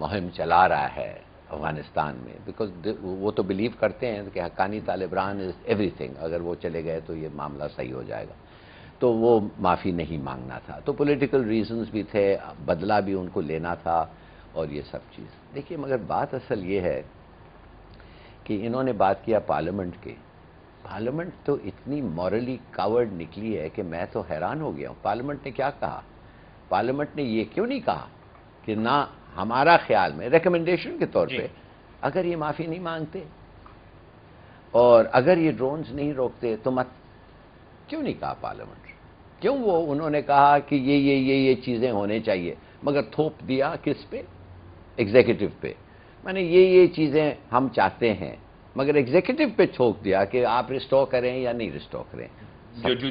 مہم چلا رہا ہے افغانستان میں، بیکاز وہ تو بلیو کرتے ہیں کہ Haqqani Taliban is every thing, اگر وہ چلے گئے تو یہ معاملہ صحیح ہو جائے گا، تو وہ معافی نہیں مانگنا تھا، تو پولیٹیکل ریزنز بھی تھے، بدلہ بھی ان کو لینا تھا اور یہ سب چیز. دیکھیے مگر بات اصل یہ ہے کہ انہوں نے بات کیا پارلیمنٹ کی. پارلیمنٹ تو اتنی مورلی کاورڈ نکلی ہے کہ میں تو حیران ہو گیا ہوں. پارلیمنٹ نے کیا کہا؟ پارلیمنٹ نے یہ کیوں نہیں کہا کہ نہ ہمارا خیال میں ریکمنڈیشن کے طور پہ اگر یہ معافی نہیں مانگتے اور اگر یہ ڈرونز نہیں روکتے تو مت، کیوں نہیں کہا پارلیمنٹ؟ کیوں وہ انہوں نے کہا کہ یہ چیزیں ہونے چاہیے مگر تھوپ دیا کس پہ؟ ایگزیکٹو پہ. میں نے یہ چیزیں ہم چاہتے ہیں مگر ایگزیکٹو پہ چھوک دیا کہ آپ ریسٹور کریں یا نہیں ریسٹور کریں.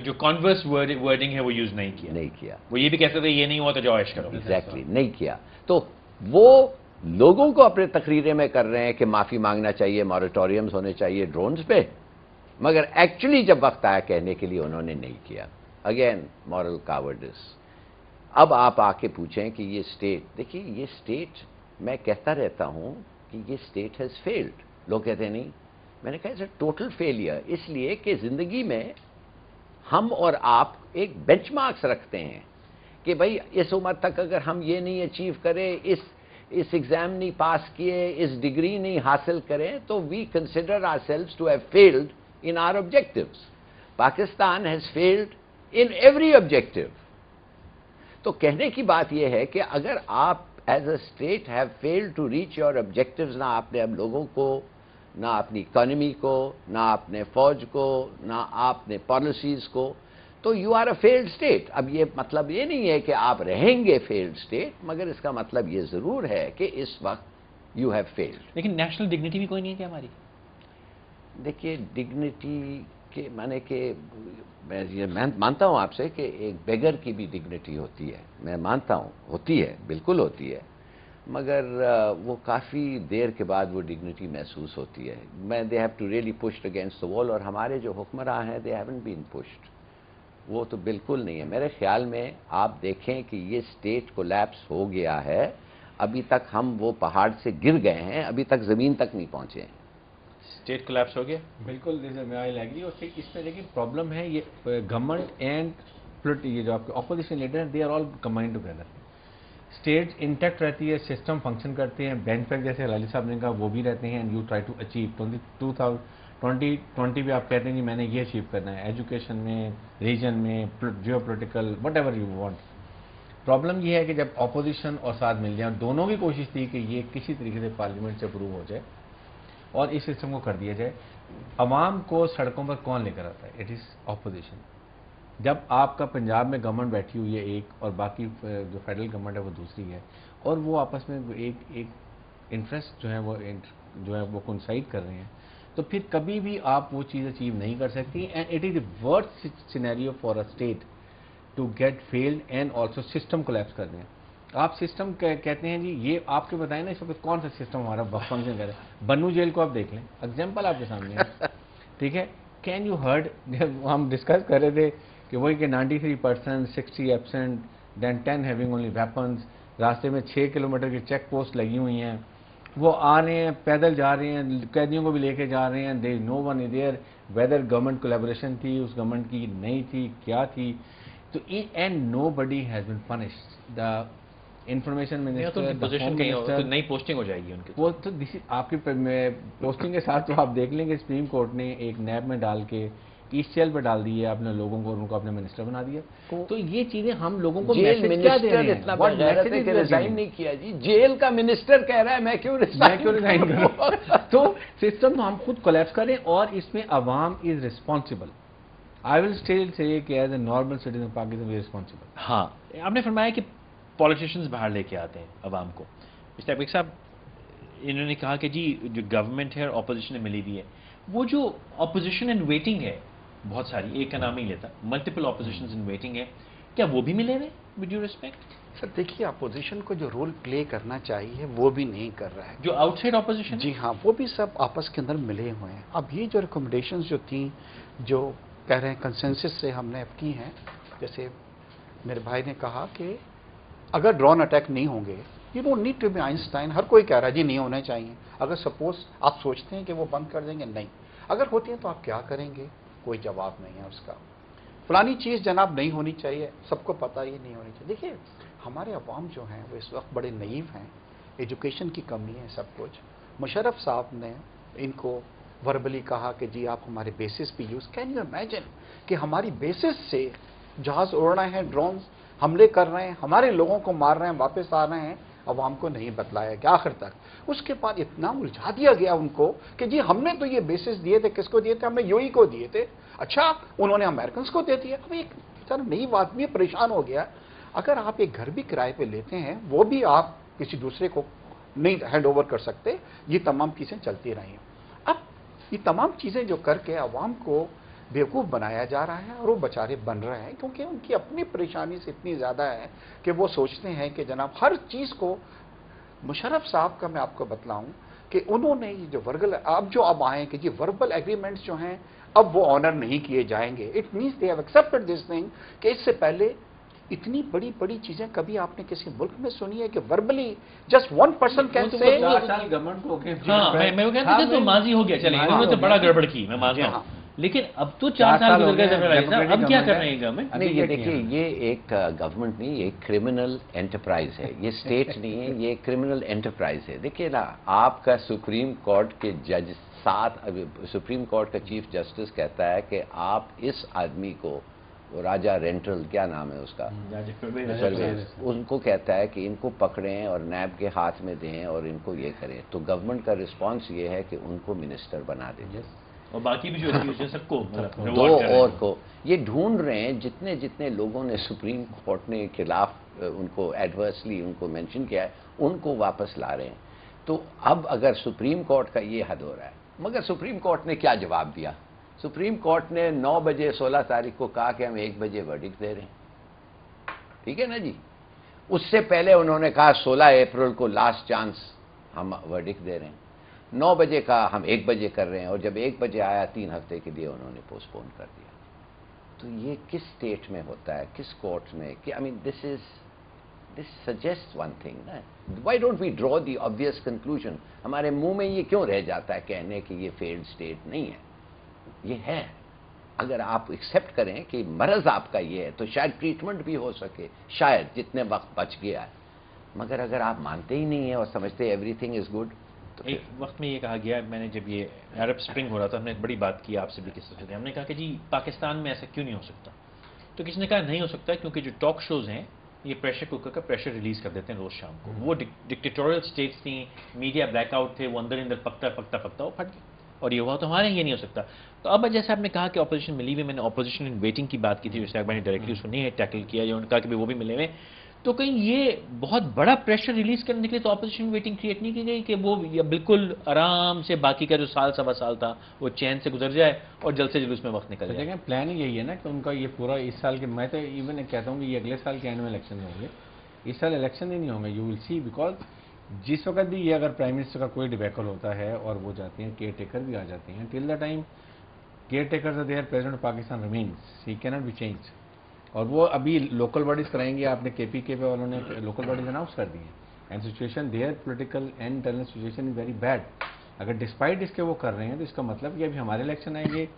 جو کانورس ورڈنگ ہے وہ یوز نہیں کیا. وہ یہ بھی کہتے تھے یہ نہیں ہوا تو جو عائش کرو. ایگزیکٹلی نہیں کیا. تو وہ لوگوں کو اپنے تقریریں میں کر رہے ہیں کہ معافی مانگنا چاہیے، موریٹوریمز ہونے چاہیے ڈرونز پہ، مگر ایکچولی جب وقت آیا کہنے کے لیے انہوں نے نہیں کیا. Again moral cowards. اب آپ آ کے پوچھیں کہ یہ اسٹیٹ، دیکھیے یہ اسٹیٹ، میں کہتا رہتا ہوں کہ یہ اسٹیٹ ہیز فیلڈ. لوگ کہتے ہیں نہیں، میں نے کہا اٹس اے ٹوٹل فیلئر، اس لیے کہ زندگی میں ہم اور آپ ایک بینچ مارکس رکھتے ہیں کہ بھائی اس عمر تک اگر ہم یہ نہیں اچیو کریں، اس ایگزام نہیں پاس کیے، اس ڈگری نہیں حاصل کریں، تو we consider ourselves to have failed in our objectives. Pakistan has failed in every objective. تو کہنے کی بات یہ ہے کہ اگر آپ as a state have failed to reach your objectives, نہ آپ نے اب لوگوں کو، نہ اپنی اکانومی کو، نہ اپنے فوج کو، نہ آپ نے پالیسیز کو، تو you are a failed state. اب یہ مطلب یہ نہیں ہے کہ آپ رہیں گے فیلڈ اسٹیٹ، مگر اس کا مطلب یہ ضرور ہے کہ اس وقت یو ہیو فیلڈ. لیکن نیشنل ڈگنیٹی بھی کوئی نہیں ہے کیا ہماری؟ دیکھیے ڈگنیٹی کے معنی کہ میں مانتا ہوں آپ سے کہ ایک بیگر کی بھی ڈگنیٹی ہوتی ہے، میں مانتا ہوں ہوتی ہے، بالکل ہوتی ہے، مگر وہ کافی دیر کے بعد وہ ڈگنیٹی محسوس ہوتی ہے. They have to really pushed against the wall, اور ہمارے جو حکمراں ہیں دے ہیونٹ بین پشڈ. وہ تو بالکل نہیں ہے. میرے خیال میں آپ دیکھیں کہ یہ اسٹیٹ کولیپس ہو گیا ہے، ابھی تک ہم وہ پہاڑ سے گر گئے ہیں، ابھی تک زمین تک نہیں پہنچے ہیں. اسٹیٹ کولیپس ہو گیا بالکل. میں ایگری. اور اس میں دیکھیے پرابلم ہے یہ گورنمنٹ اینڈ یہ جو آپ کے اپوزیشن لیڈر ہیں، they are all combined together. State intact رہتی ہے، سسٹم فنکشن کرتے ہیں، بینچ پیک جیسے ہلالی صاحب نے کہا وہ بھی رہتے ہیں، and you try to achieve 2020 بھی آپ کہتے ہیں جی میں نے یہ اچیو کرنا ہے، ایجوکیشن میں، ریجن میں، geopolitical, whatever you want. Problem یہ ہے کہ جب اپوزیشن اور ساتھ مل جائیں، دونوں کی کوشش تھی کہ یہ کسی طریقے سے پارلیمنٹ سے اپروو ہو جائے اور اس سسٹم کو کر دیا جائے. عوام کو سڑکوں پر کون لے کر آتا ہے؟ It is opposition. جب آپ کا پنجاب میں گورنمنٹ بیٹھی ہوئی ہے ایک اور باقی جو فیڈرل گورنمنٹ ہے وہ دوسری ہے، اور وہ آپس میں ایک انٹرسٹ جو ہے وہ کنسائڈ کر رہے ہیں، تو پھر کبھی بھی آپ وہ چیز اچیو نہیں کر سکتی. And it is a worst scenario for a state to get failed and also system collapse کر دیں. آپ سسٹم کہتے ہیں جی یہ آپ کے بتائیں نا اس وقت کون سا سسٹم ہمارا فنکشن کر رہا ہے. بنو جیل کو آپ دیکھ لیں، ایگزامپل آپ کے سامنے ہے، ٹھیک ہے. کین یو ہرڈ، ہم ڈسکس کر رہے تھے کہ وہی کہ 93%، 60 ایبسینٹ، دین 10 ہیونگ اونلی ویپنز. راستے میں 6 کلومیٹر کی چیک پوسٹ لگی ہوئی ہیں، وہ آ رہے ہیں، پیدل جا رہے ہیں، قیدیوں کو بھی لے کے جا رہے ہیں. There no one is there whether government collaboration تھی اس گورنمنٹ کی نہیں تھی کیا تھی. تو and nobody has been punished. The information minister, نئی پوسٹنگ ہو جائے گی ان کی. وہ تو آپ کی پوسٹنگ کے ساتھ تو آپ دیکھ لیں گے سپریم کورٹ نے ایک نیب میں ڈال کے ایسٹ جیل پہ ڈال دی ہے اپنے لوگوں کو، ان کو اپنے منسٹر بنا دیا. تو یہ چیزیں ہم لوگوں کو میسج کیا دے رہے ہیں؟ ریزائن نہیں کیا جی، جیل کا منسٹر کہہ رہا ہے میں کیوں ریزائن کروں. تو سسٹم تو ہم خود کولیپس کریں، اور اس میں عوام is responsible. I will still say کہ as a normal citizen Pakistan we responsible. ہاں آپ نے فرمایا کہ پالیٹیشینز باہر لے کے آتے ہیں عوام کو. مسٹر عبیق صاحب انہوں نے کہا کہ جی جو گورنمنٹ ہے اور اپوزیشن میں ملی ہوئی ہے، وہ جو اپوزیشن ان ویٹنگ ہے بہت ساری، ایک کا نام ہی لیتا، ملٹیپل اپوزیشنز ان ویٹنگ ہے، کیا وہ بھی ملے ہوئے ود ڈیو ریسپیکٹ؟ سر دیکھیے اپوزیشن کو جو رول پلے کرنا چاہیے وہ بھی نہیں کر رہا ہے. جو آؤٹ سائڈ اپوزیشن، جی ہاں، وہ بھی سب آپس کے اندر ملے ہوئے ہیں. اب یہ جو ریکمنڈیشنز جو تھیں جو کہہ رہے ہیں کنسنسس سے ہم نے اب کی ہیں، جیسے میرے بھائی نے کہا کہ اگر ڈرون اٹیک نہیں ہوں گے you don't need to be Einstein. हर कोई कह रहा है जी नहीं होने चाहिए। अगर सपोज आप सोचते हैं कि वो बंद कर देंगे, नहीं, अगर होती है तो आप क्या करेंगे? कोई जवाब नहीं है उसका। फलानी चीज़ जनाब नहीं होनी चाहिए, सबको पता ये नहीं होनी चाहिए। देखिए हमारे अवाम जो हैं वो इस वक्त बड़े नईव हैं, एजुकेशन की कमी है, सब कुछ। मुशर्रफ साहब ने इनको वर्बली कहा कि जी आप हमारे बेसिस पे यूज़, कैन यू इमेजिन कि हमारी बेसिस से जहाज़ उड़ रहे हैं, ड्रोन्स हमले कर रहे हैं, हमारे लोगों को मार रहे हैं, वापस आ रहे हैं, अवाम को नहीं बतलाया गया आखिर तक। उसके बाद इतना उलझा दिया गया उनको कि जी हमने तो ये बेसिस दिए थे, किसको दिए थे? हमने यूई को दिए थे। अच्छा, उन्होंने अमेरिकन को दे दिया। अब एक बेचारा नईव आदमी परेशान हो गया। अगर आप एक घर भी किराए पे लेते हैं, वो भी आप किसी दूसरे को नहीं हैंड ओवर कर सकते। ये तमाम चीज़ें चलती रही। अब ये तमाम चीज़ें जो करके अवाम को बेवकूफ़ बनाया जा रहा है और वो बेचारे बन रहे हैं, क्योंकि उनकी अपनी परेशानी से इतनी ज़्यादा है कि वो सोचते हैं कि जनाब हर चीज़ को। मुशर्रफ साहब का मैं आपको बतलाऊं कि उन्होंने ये जो वर्बल अब आए कि जी वर्बल एग्रीमेंट्स जो हैं अब वो ऑनर नहीं किए जाएंगे। It means they have accepted this thing कि इससे पहले इतनी बड़ी बड़ी चीजें कभी आपने किसी मुल्क में सुनी है कि वर्बली जस्ट 1% कैन से। 4 साल गवर्नमेंट को हाँ, मैं वो कहता था तो माजी हो गया, चले इन्होंने तो बड़ा गड़बड़ की, मैं मानता हूँ, लेकिन अब तो 4 साल गुजर गए, अब क्या कर रहे हैं गवर्नमेंट? नहीं, ये देखिए, ये एक गवर्नमेंट नहीं, ये क्रिमिनल एंटरप्राइज है, ये स्टेट नहीं है, ये क्रिमिनल एंटरप्राइज है। देखिए ना, आपका सुप्रीम कोर्ट के जज सुप्रीम कोर्ट का चीफ जस्टिस कहता है कि आप इस आदमी को, वो राजा रेंटल, क्या नाम है उसका, उनको कहता है कि इनको पकड़ें और नैब के हाथ में दें और इनको ये करें, तो गवर्नमेंट का रिस्पांस ये है कि उनको मिनिस्टर बना दें और बाकी भी जो है सबको दो और को ये ढूंढ रहे हैं। जितने जितने लोगों ने सुप्रीम कोर्ट ने खिलाफ उनको एडवर्सली उनको मेंशन किया है, उनको वापस ला रहे हैं। तो अब अगर सुप्रीम कोर्ट का ये हद हो रहा है, मगर सुप्रीम कोर्ट ने क्या जवाब दिया? सुप्रीम कोर्ट ने 9 बजे 16 तारीख को कहा कि हम 1 बजे वर्डिक्ट दे रहे हैं, ठीक है ना जी। उससे पहले उन्होंने कहा 16 अप्रैल को लास्ट चांस हम वर्डिक्ट दे रहे हैं। 9 बजे का हम 1 बजे कर रहे हैं, और जब 1 बजे आया 3 हफ्ते के लिए उन्होंने पोस्टपोन कर दिया। तो ये किस स्टेट में होता है, किस कोर्ट में? कि I mean this suggest one thing ना, why don't we draw the obvious conclusion? हमारे मुंह में ये क्यों रह जाता है कहने कि ये फेल्ड स्टेट नहीं है, ये है। अगर आप एक्सेप्ट करें कि मरज आपका ये है तो शायद ट्रीटमेंट भी हो सके, शायद जितने वक्त बच गया है। मगर अगर आप मानते ही नहीं है और समझते एवरीथिंग इज गुड, एक वक्त में ये कहा गया, मैंने जब ये अरब स्प्रिंग हो रहा था, हमने एक बड़ी बात की आपसे भी, किस तरह हमने कहा कि जी पाकिस्तान में ऐसा क्यों नहीं हो सकता? तो किसी ने कहा नहीं हो सकता क्योंकि जो टॉक शोज हैं ये प्रेशर कुकर का प्रेशर रिलीज कर देते हैं रोज शाम को। वो डिक्टेटोरियल स्टेट्स थी, मीडिया ब्लैकआउट थे, वो अंदर पकता वो फट गया, और ये हुआ तो हमारे ये नहीं हो सकता। तो अब जैसे आपने कहा कि ऑपोजिशन मिली हुई, मैंने ऑपोजिशन इन वेटिंग की बात की थी, जैसे मैंने डायरेक्टली उसको नहीं टैकल किया, या उन्होंने कहा कि वो भी मिले हुए, तो कहीं ये बहुत बड़ा प्रेशर रिलीज करने के लिए तो ऑपोजिशन वेटिंग क्रिएट नहीं की गई कि वो या बिल्कुल आराम से बाकी का जो साल सवा साल था वो चैन से गुजर जाए और जल्द से जल्द उसमें वक्त निकल जाए? देखें, प्लान ही यही है ना कि उनका ये पूरा इस साल के, मैं तो इवन कहता हूँ कि ये अगले साल के एंड में इलेक्शन होंगे, इस साल इलेक्शन ही नहीं होंगे। यू विल सी, बिकॉज जिस वक्त भी ये अगर प्राइम मिनिस्टर का कोई डिबेकल होता है और वो जाते हैं, केयर टेकर भी आ जाते हैं, till the time caretaker are there, president of Pakistan remains, he can not be change. और वो अभी लोकल बॉडीज कराएंगे, आपने केपीके पे उन्होंने लोकल बॉडीज अनाउंस कर दी हैं, and situation their political and internal situation is very bad. अगर डिस्पाइट इसके वो कर रहे हैं तो इसका मतलब कि अभी हमारे इलेक्शन आएंगे,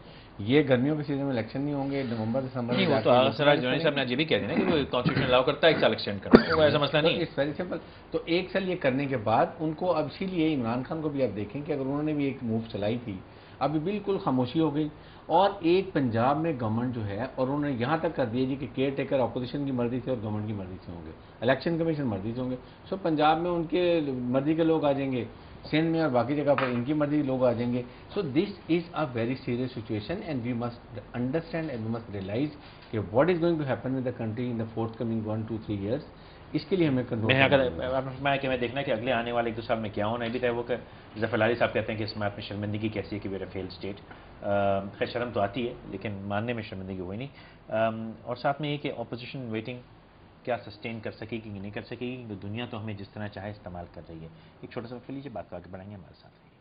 ये गर्मियों के सीजन में इलेक्शन नहीं होंगे, नवंबर दिसंबर में। वो तो साहब ने ये भी कह दिया ना कि वो कॉन्स्टिट्यूशन अलाउ करता है 1 साल एक्सटेंड करना, वो ऐसा मसला नहीं है। It's very simple. तो 1 साल ये करने के बाद उनको, अब इसीलिए इमरान खान को भी आप देखें कि अगर उन्होंने भी एक मूव चलाई थी, अभी बिल्कुल खामोशी हो गई। और एक पंजाब में गवर्नमेंट जो है, और उन्होंने यहाँ तक कर दिया जी कि केयर टेकर अपोजिशन की मर्जी से और गवर्नमेंट की मर्जी से होंगे, इलेक्शन कमीशन मर्जी से होंगे। सो पंजाब में उनके मर्जी के लोग आ जाएंगे, सिंध में और बाकी जगह पर इनकी मर्जी के लोग आ जाएंगे। So this is a very serious situation and we must understand and we must realise कि what is going to happen with the country in the fourth coming 1, 2, 3 years. इसके लिए हमें मैं देखना कि अगले आने वाले 1-2 साल में क्या होना है। अभी तक वो जफर अली साहब कहते हैं कि इसमें आप में शर्मिंदगी कैसी है कि वेर फेल स्टेट। खैर शर्म तो आती है लेकिन मानने में शर्मिंदगी हुई नहीं। और साथ में ये कि अपोजिशन वेटिंग क्या सस्टेन कर सकेगी कि नहीं कर सकेगी, दुनिया तो हमें जिस तरह चाहे इस्तेमाल कर रही है। एक छोटा सा वक्त लीजिए, बात को आगे बढ़ाएंगे, हमारे साथ।